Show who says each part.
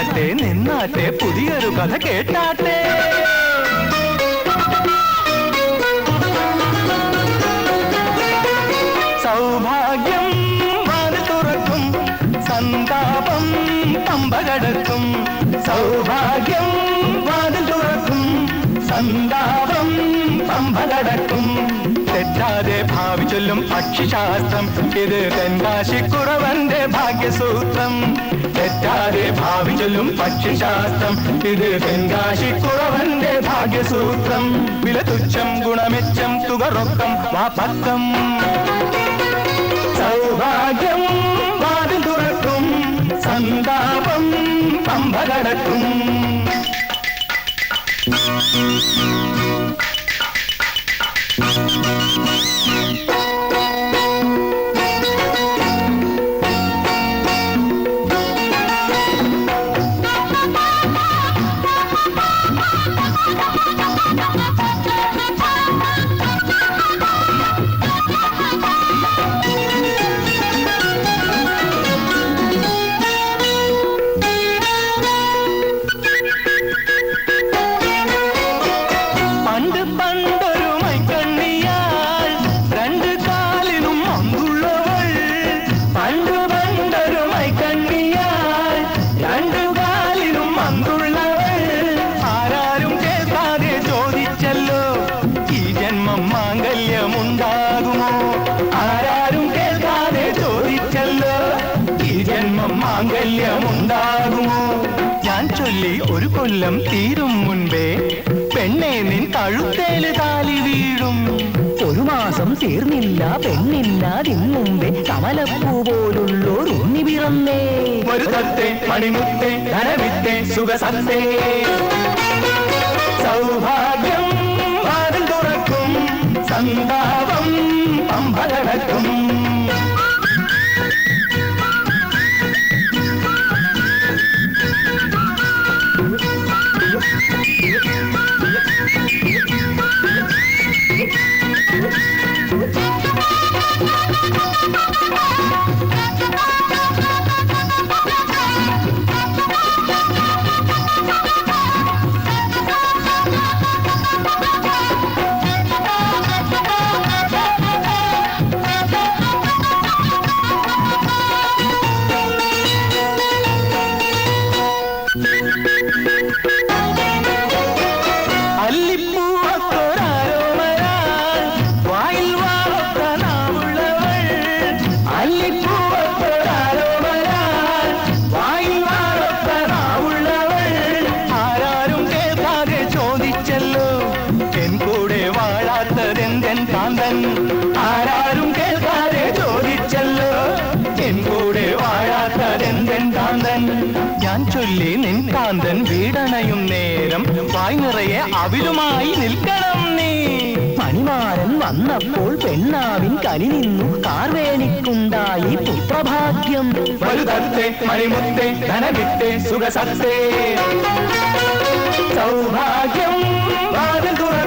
Speaker 1: വന്നാട്ടെ നിന്നാട്ടെ പുതിയൊരു കഥ കേട്ടാട്ടെ. സൗഭാഗ്യം വാതിൽ തുറക്കും, സന്താപം പമ്പ കടക്കും. സൗഭാഗ്യം വാതിൽ തുറക്കും, സന്താപം പമ്പ കടക്കും. തെറ്റാതെ ഭാവി ചൊല്ലും പക്ഷിശാസ്ത്രം, ഇത് തെൻകാശിക്കുറവന്റെ ഭാഗ്യസൂത്രം. തെറ്റാതെ ഭാവി ചൊല്ലും പക്ഷിശാസ്ത്രം, ഇത് തെൻകാശിക്കുറവന്റെ ഭാഗ്യസൂത്രം. വില തുച്ഛം ഗുണമെച്ചം തുകറൊക്കം വാപക്കം. സൗഭാഗ്യം വാതിൽ തുറക്കും, സന്താപം പമ്പ കടക്കും. ഞാൻ ചൊല്ലി ഒരു കൊല്ലം തീരും മുൻപേ പെണ്ണെ നിൻ കഴുത്തേല് താലി വീഴും. ഒരു മാസം തീർന്നില്ല പെണ്ണില്ലാതിന് മുമ്പേ കമലപ്പൂ പോലുള്ളോരുണ്ണി പിറന്നേ. ഒരു തത്തെ മണിമുത്തേ ധനവിത്തേ സുഖസത്തേ. സൗഭാഗ്യം വാതിൽ തുറക്കും, സന്താപം പമ്പ കടക്കും. ആരാരും കേൾക്കാതെ ചോദിച്ചല്ലോ എൻ കൂടെ വാഴാത്തതെന്തെൻ കാന്തൻ. ഞാൻ ചൊല്ലി നിൻ കാന്തൻ വീടണയും നേരം വായ് നിറയെ അവിലുമായി നിൽക്കണം നീ. മണിമാരൻ വന്നപ്പോൾ പെണ്ണാവിൻ കലി നിന്നു കാർവേണിക്കുണ്ടായി പുത്രഭാഗ്യം. വലുതത്തെ മണിമുത്തേ ധനവിത്തേ സുഖസത്തേ. സൗഭാഗ്യം വാതിൽ തുറ